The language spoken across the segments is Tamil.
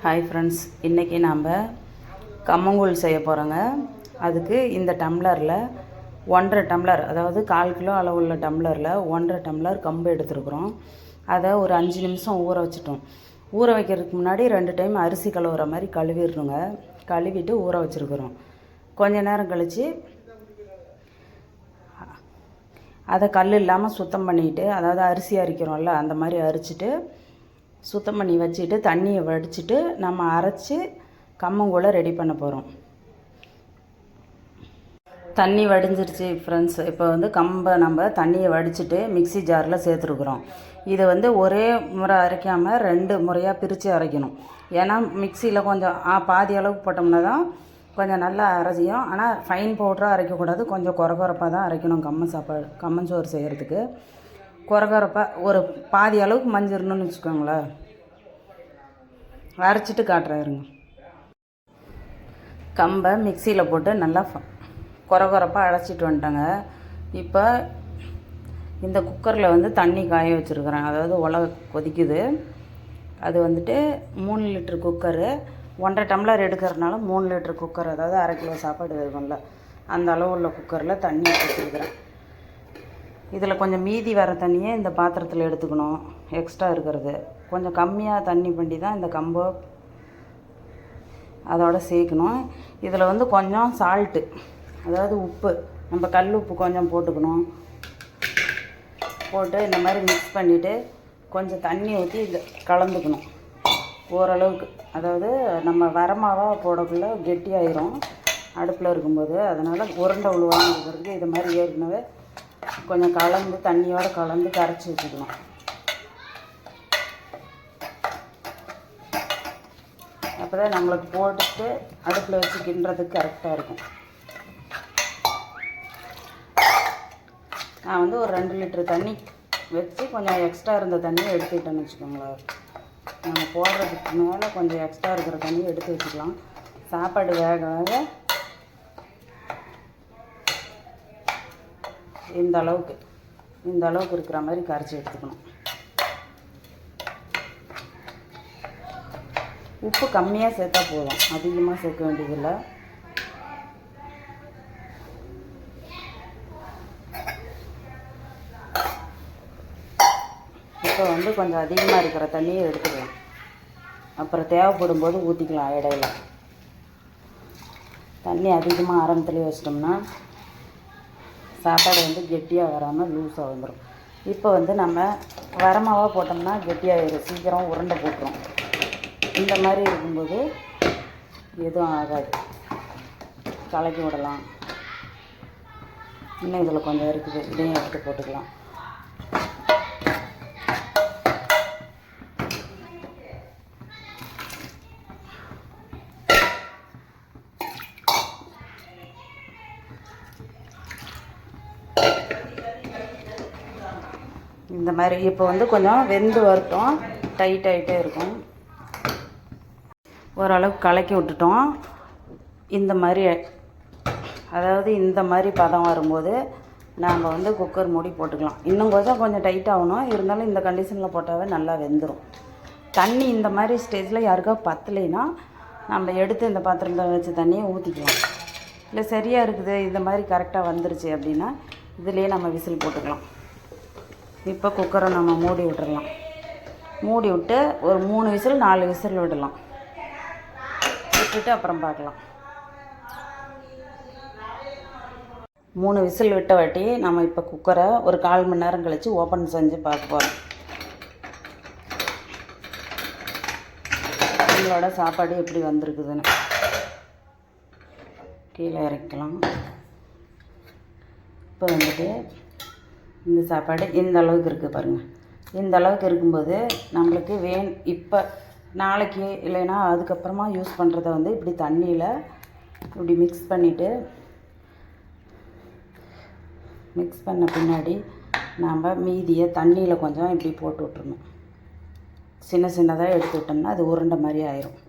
ஹாய் ஃப்ரெண்ட்ஸ், இன்றைக்கி நாம் கம்மங்கூழ் செய்ய போகிறோங்க. அதுக்கு இந்த டம்ளரில் 1.5 டம்ளர், அதாவது 1/4 கிலோ அளவுள்ள டம்ளரில் 1.5 டம்ளர் கம்பு எடுத்துருக்குறோம். அதை ஒரு 5 நிமிஷம் ஊற வச்சுட்டோம். ஊற வைக்கிறதுக்கு முன்னாடி 2 டைம் அரிசி கழுவுற மாதிரி கழுவிடணுங்க. கழுவிட்டு ஊற வச்சுருக்குறோம். கொஞ்ச நேரம் கழித்து அதை கல் இல்லாமல் சுத்தம் பண்ணிவிட்டு, அதாவது அரிசி அரிக்கிறோம்ல அந்த மாதிரி அரிச்சிட்டு சுத்தம் பண்ணி வச்சுட்டு தண்ணியை வடிச்சிட்டு நம்ம அரைச்சி கம்மங்கூழை ரெடி பண்ண போகிறோம். தண்ணி வடிஞ்சிருச்சு ஃப்ரெண்ட்ஸ். இப்போ கம்பை நம்ம தண்ணியை வடிச்சிட்டு மிக்சி ஜாரில் சேர்த்துருக்குறோம். இதை ஒரே முறை அரைக்காமல் 2 முறையாக பிரித்து அரைக்கணும். ஏன்னா மிக்சியில் கொஞ்சம் பாதி அளவுக்கு போட்டோம்னா தான் கொஞ்சம் நல்லா அரைச்சியும். ஆனால் ஃபைன் பவுடராக அரைக்கக்கூடாது, கொஞ்சம் குறகுறப்பாக தான் அரைக்கணும். கம்மஞ்சோறு செய்கிறதுக்கு குறகுறப்பாக ஒரு பாதி அளவுக்கு மஞ்சிடணும்னு வச்சுக்கோங்களேன். அரைச்சிட்டு காட்டுறாருங்க. கம்பை மிக்சியில் போட்டு நல்லா குறகுறப்பாக அரைச்சிட்டு வந்துட்டாங்க. இப்போ இந்த குக்கரில் தண்ணி காய வச்சுருக்குறேன். அதாவது உலக கொதிக்குது. அது 3 லிட்டர் குக்கரு. 1.5 டம்ளர் எடுக்கிறதுனால 3 லிட்டர் குக்கர், அதாவது 1/2 கிலோ சாப்பாடு இருக்கும்ல அந்த அளவு உள்ள குக்கரில் தண்ணி வச்சுருக்குறேன். இதில் கொஞ்சம் மீதி வர தண்ணியை இந்த பாத்திரத்தில் எடுத்துக்கணும். எக்ஸ்ட்ரா இருக்கிறது கொஞ்சம் கம்மியாக தண்ணி பண்ணி தான் இந்த கம்பை அதோட சேர்க்கணும். இதில் கொஞ்சம் சால்ட்டு, அதாவது உப்பு, நம்ம கல் உப்பு கொஞ்சம் போட்டுக்கணும். போட்டு இந்த மாதிரி மிக்ஸ் பண்ணிவிட்டு கொஞ்சம் தண்ணி ஊற்றி இதை கலந்துக்கணும் ஓரளவுக்கு. அதாவது நம்ம வரமாவாக போடக்குள்ளே கெட்டியாயிரும் அடுப்பில் இருக்கும்போது. அதனால் உருண்டை உழுவாமல் இருக்கிறதுக்கு இது மாதிரி ஏற்கனவே கொஞ்சம் கலந்து தண்ணியோடு கலந்து கரைச்சி வச்சுக்கணும். அப்போ தான் நம்மளுக்கு போட்டுட்டு அடுப்பில் வச்சு கிண்டுறதுக்கு கரெக்டாக இருக்கும். நான் ஒரு 2 லிட்டர் தண்ணி வச்சு கொஞ்சம் எக்ஸ்ட்ரா இருந்த தண்ணியை எடுத்துக்கிட்டேன்னு வச்சுக்கோங்களேன். நம்ம போடுறதுக்கு மேலே கொஞ்சம் எக்ஸ்ட்ரா இருக்கிற தண்ணியை எடுத்து வச்சுக்கலாம். சாப்பாடு வேக வேக இந்த அளவுக்கு இருக்கிற மாதிரி கரைச்சி எடுத்துக்கணும். உப்பு கம்மியாக சேர்த்தா போதும், அதிகமாக சேர்க்க வேண்டியதில்லை. இப்போ கொஞ்சம் அதிகமாக இருக்கிற தண்ணியை எடுத்துக்கலாம். அப்புறம் தேவைப்படும் போது ஊற்றிக்கலாம். இடையில தண்ணி அதிகமாக ஆரம்பத்துலேயே வச்சிட்டோம்னா சாப்பாடு கெட்டியாக வராமல் லூஸாக வந்துடும். இப்போ நம்ம வரமாவாக போட்டோம்னா கெட்டியாகிடும், சீக்கிரம் உருண்டை போட்டுரும். இந்த மாதிரி இருக்கும்போது எதுவும் ஆகாது, கலக்கி விடலாம். இன்னும் இதில் கொஞ்சம் இருக்குது, இதையும் எடுத்து போட்டுக்கலாம். இந்த மாதிரி இப்போ கொஞ்சம் வெந்து வரட்டும், டைட் ஆகிட்டே இருக்கும். ஓரளவுக்கு கலக்கி விட்டுட்டோம். இந்த மாதிரி, அதாவது இந்த மாதிரி பதம் வரும்போது நாம் குக்கர் மூடி போட்டுக்கலாம். இன்னும் கொஞ்சம் டைட் ஆகணும், இருந்தாலும் இந்த கண்டிஷனில் போட்டாவே நல்லா வெந்துடும். தண்ணி இந்த மாதிரி ஸ்டேஜில் யாருக்கா பத்தலைன்னா நம்ம எடுத்து இந்த பாத்திரத்தில் வச்சு தண்ணியை ஊற்றிக்கலாம். இல்லை சரியாக இருக்குது, இந்த மாதிரி கரெக்டாக வந்துருச்சு அப்படின்னா இதிலே நம்ம விசில் போட்டுக்கலாம். இப்போ குக்கரை நம்ம மூடி விட்டுடலாம். மூடி விட்டு ஒரு 3 விசில் 4 விசில் விடலாம். விட்டுட்டு அப்புறம் பார்க்கலாம். 3 விசில் விட்ட வாட்டி நம்ம இப்போ குக்கரை ஒரு 1/4 மணி நேரம் கழித்து ஓப்பன் செஞ்சு பார்க்க போகிறோம். நம்மளோட சாப்பாடு எப்படி வந்திருக்குதுன்னு கீழே இறக்கலாம். இப்போ இந்த சாப்பாடு இந்த அளவுக்கு இருக்குது பாருங்கள். இந்த அளவுக்கு இருக்கும்போது நம்மளுக்கு இப்போ நாளைக்கு இல்லைன்னா அதுக்கப்புறமா யூஸ் பண்ணுறத இப்படி தண்ணியில் இப்படி மிக்ஸ் பண்ணிவிட்டு, மிக்ஸ் பண்ண பின்னாடி நாம் மீதியை தண்ணியில் கொஞ்சம் இப்படி போட்டு விட்டுறணும். சின்ன சின்னதாக எடுத்து விட்டோம்னா அது உருண்டை மாதிரி ஆயிரும்.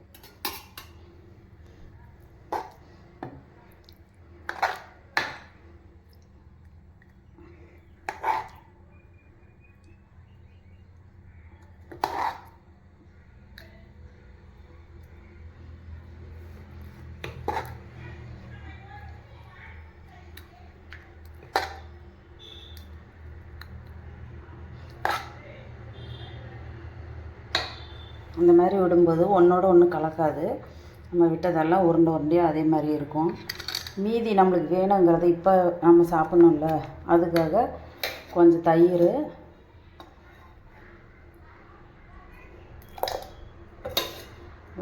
இந்த மாதிரி விடும்போது ஒன்றோட ஒன்று கலக்காது. நம்ம விட்டதெல்லாம் உருண்டை உருண்டையாக அதே மாதிரி இருக்கும். மீதி நம்மளுக்கு வேணுங்கிறத இப்போ நம்ம சாப்பிட்ணும்ல, அதுக்காக கொஞ்சம் தயிர்,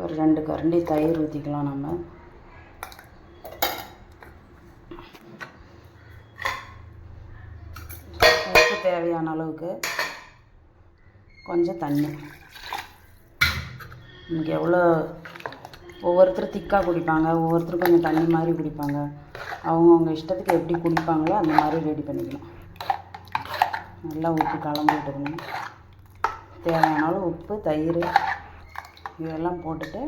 ஒரு 2 கரண்டி தயிர் ஊற்றிக்கலாம். நம்ம உப்பு தேவையான அளவுக்கு, கொஞ்சம் தண்ணி. இன்றைக்கி எவ்வளோ ஒவ்வொருத்தர் திக்காக குடிப்பாங்க, ஒவ்வொருத்தர் கொஞ்சம் தண்ணி மாதிரி குடிப்பாங்க. அவங்கவுங்க இஷ்டத்துக்கு எப்படி குடிப்பாங்களோ அந்த மாதிரி ரெடி பண்ணிக்கணும். நல்லா உப்பு கலந்து விட்டுக்கணும். தேவையான அளவு உப்பு, தயிர் இதெல்லாம் போட்டுட்டு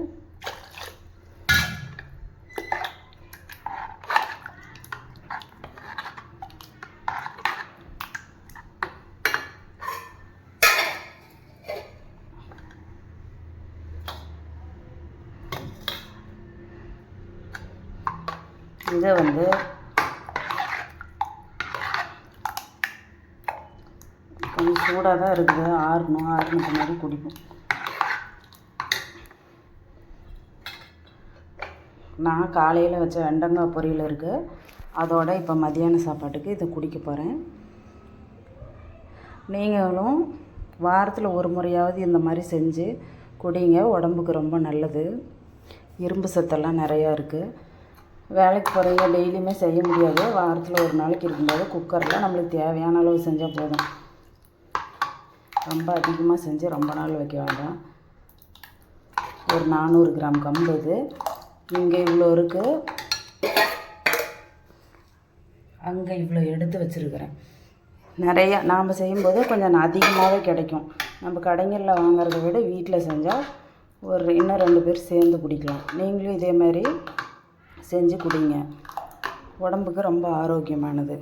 இதை வந்து கொஞ்சம் சூடாக தான் இருக்குது, ஆறுன பின்னாடி குடிப்போம். நான் காலையில் வச்ச வெண்டங்காய் பொரியல் இருக்குது, அதோட இப்போ மதியான சாப்பாட்டுக்கு இதை குடிக்க போகிறேன். நீங்களும் வாரத்தில் ஒரு முறையாவது இந்த மாதிரி செஞ்சு குடிங்க, உடம்புக்கு ரொம்ப நல்லது. இரும்பு சத்தெல்லாம் நிறையா இருக்குது. வேலைக்கு போகிறவங்க டெய்லியுமே செய்ய முடியாது, வாரத்தில் ஒரு நாளைக்கு இருக்கும்போது குக்கரில் நம்மளுக்கு தேவையான அளவு செஞ்சால் போதும். ரொம்ப அதிகமாக செஞ்சு ரொம்ப நாள் வைக்க வேண்டாம். ஒரு 400 கிராம் கம்பு இது. இங்கே இவ்வளோ இருக்குது, அங்கே இவ்வளோ எடுத்து வச்சுருக்கிறேன். நிறையா நாம் செய்யும்போது கொஞ்சம் அதிகமாகவே கிடைக்கும். நம்ம கடைகளில் வாங்குறத விட வீட்டில் செஞ்சால் இன்னும் 2 பேர் சேர்ந்து குடிக்கலாம். நீங்களும் இதே மாதிரி செஞ்சு குடிங்க, உடம்புக்கு ரொம்ப ஆரோக்கியமானது.